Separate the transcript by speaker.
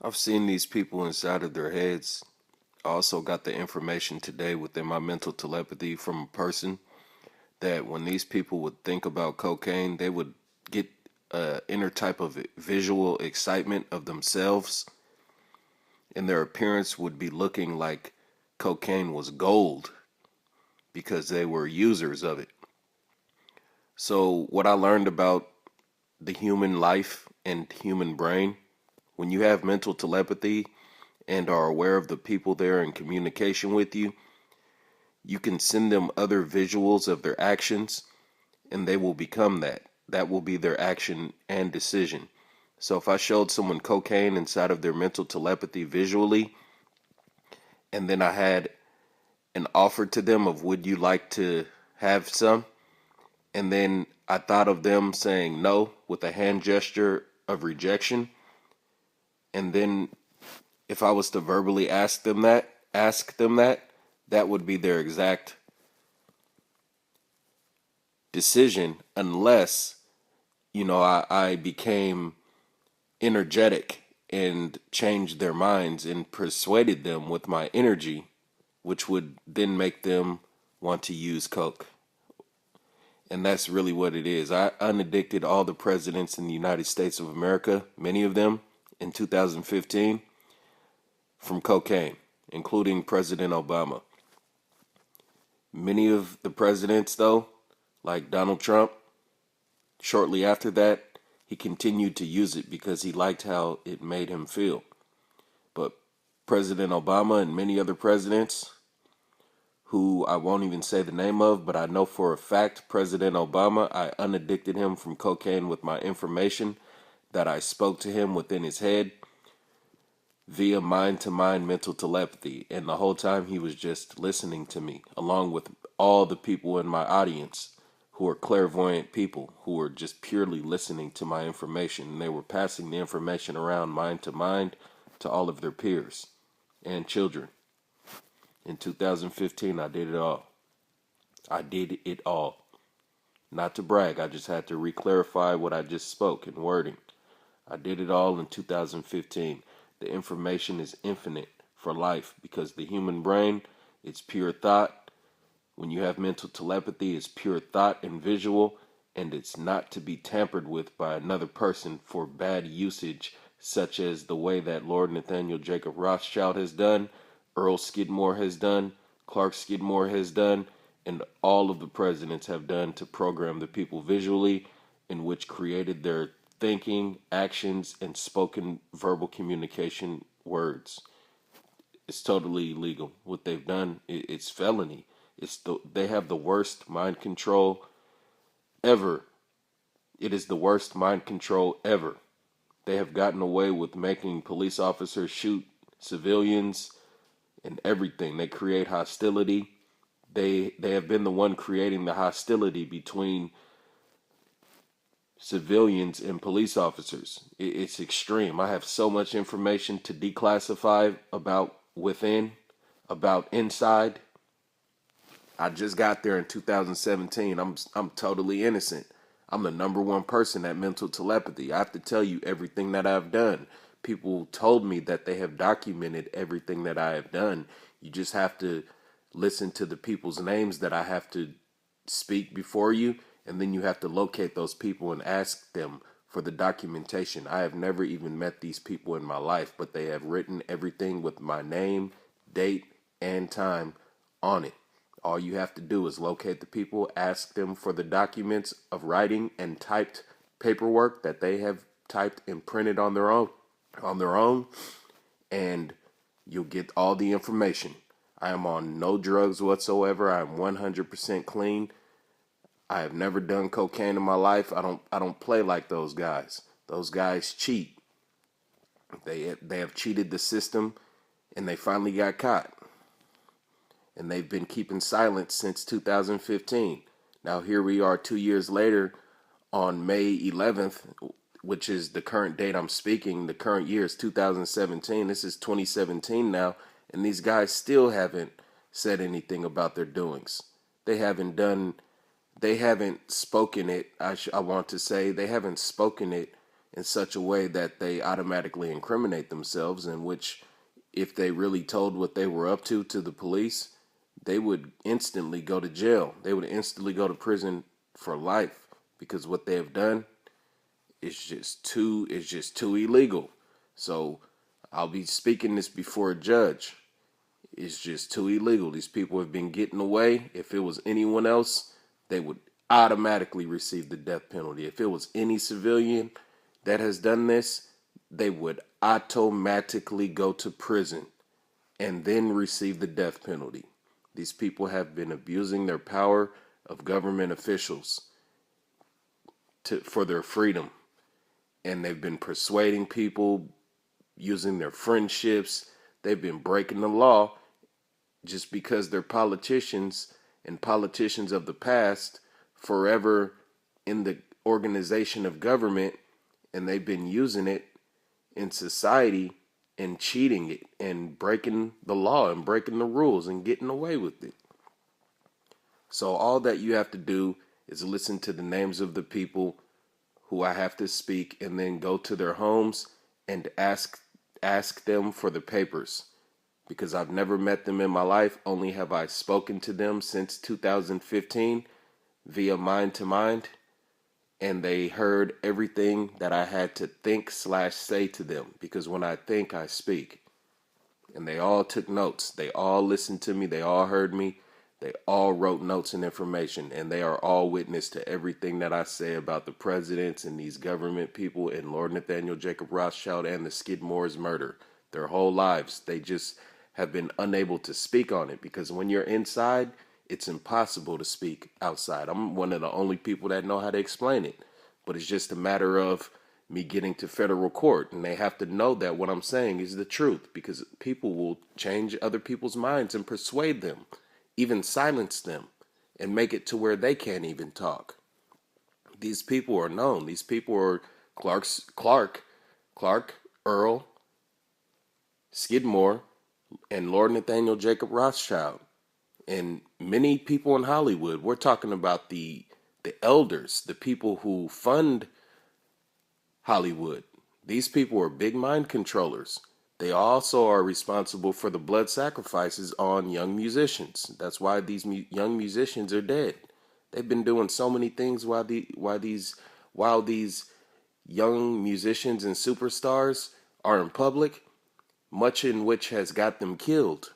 Speaker 1: I've seen these people inside of their heads. I also got the information today within my mental telepathy from a person that when these people would think about cocaine, they would get a inner type of visual excitement of themselves, and their appearance would be looking like cocaine was gold because they were users of it. So, what I learned about the human life and human brain, when you have mental telepathy and are aware of the people there in communication with you, you can send them other visuals of their actions and they will become that. That will be their action and decision. So if I showed someone cocaine inside of their mental telepathy visually, and then I had an offer to them of would you like to have some, and then I thought of them saying no with a hand gesture of rejection, and then if I was to verbally ask them that, that would be their exact decision unless, I became energetic and changed their minds and persuaded them with my energy, which would then make them want to use coke. And that's really what it is. I unaddicted all the presidents in the United States of America, many of them in 2015, from cocaine, including President Obama. Many of the presidents, though, like Donald Trump, shortly after that, he continued to use it because he liked how it made him feel. But President Obama and many other presidents, who I won't even say the name of, but I know for a fact President Obama, I unaddicted him from cocaine with my information that I spoke to him within his head via mind-to-mind mental telepathy. And the whole time he was just listening to me, along with all the people in my audience who are clairvoyant people who were just purely listening to my information. And they were passing the information around mind to mind to all of their peers and children. In 2015, I did it all. I did it all. Not to brag, I just had to re-clarify what I just spoke in wording. I did it all in 2015. The information is infinite for life because the human brain, it's pure thought. When you have mental telepathy, it's pure thought and visual, and it's not to be tampered with by another person for bad usage, such as the way that Lord Nathaniel Jacob Rothschild has done, Earl Skidmore has done, Clark Skidmore has done, and all of the presidents have done to program the people visually, in which created their thinking, actions, and spoken verbal communication words. It's totally illegal. What they've done, it's felony. They have the worst mind control ever. It is the worst mind control ever. They have gotten away with making police officers shoot civilians and everything. They create hostility. They have been the one creating the hostility between civilians and police officers. It's extreme. I have so much information to declassify about within, about inside. I just got there in 2017. I'm totally innocent. I'm the number one person at mental telepathy. I have to tell you everything that I've done. People told me that they have documented everything that I have done. You just have to listen to the people's names that I have to speak before you, and then you have to locate those people and ask them for the documentation. I have never even met these people in my life, but they have written everything with my name, date, and time on it. All you have to do is locate the people, ask them for the documents of writing and typed paperwork that they have typed and printed on their own, and you'll get all the information. I am on no drugs whatsoever. I am 100% clean. I have never done cocaine in my life. I don't play like those guys. Those guys cheat. They have cheated the system, and they finally got caught. And they've been keeping silent since 2015. Now here we are 2 years later on May 11th, which is the current date I'm speaking. The current year is 2017. This is 2017 now, and these guys still haven't said anything about their doings. They haven't spoken it. I want to say they haven't spoken it in such a way that they automatically incriminate themselves, in which if they really told what they were up to the police, they would instantly go to jail. They would instantly go to prison for life, because what they have done is just too illegal. So I'll be speaking this before a judge. It's just too illegal. These people have been getting away. If it was anyone else, they would automatically receive the death penalty. If it was any civilian that has done this, they would automatically go to prison and then receive the death penalty. These people have been abusing their power of government officials for their freedom. And they've been persuading people, using their friendships. They've been breaking the law just because they're politicians, and politicians of the past forever in the organization of government, and they've been using it in society and cheating it and breaking the law and breaking the rules and getting away with it. So all that you have to do is listen to the names of the people who I have to speak, and then go to their homes and ask them for the papers. Because I've never met them in my life, only have I spoken to them since 2015 via mind to mind, and they heard everything that I had to think/say to them, because when I think, I speak. And they all took notes. They all listened to me. They all heard me. They all wrote notes and information, and they are all witness to everything that I say about the presidents and these government people and Lord Nathaniel Jacob Rothschild and the Skidmore's murder. Their whole lives, they just have been unable to speak on it, because when you're inside, it's impossible to speak outside. I'm one of the only people that know how to explain it, but it's just a matter of me getting to federal court, and they have to know that what I'm saying is the truth, because people will change other people's minds and persuade them, even silence them, and make it to where they can't even talk. These people are known. These people are Clark, Earl, Skidmore, and Lord Nathaniel Jacob Rothschild, and many people in Hollywood. We're talking about the elders, the people who fund Hollywood. These people are big mind controllers. They also are responsible for the blood sacrifices on young musicians. That's why these young musicians are dead. They've been doing so many things while these young musicians and superstars are in public, much in which has got them killed.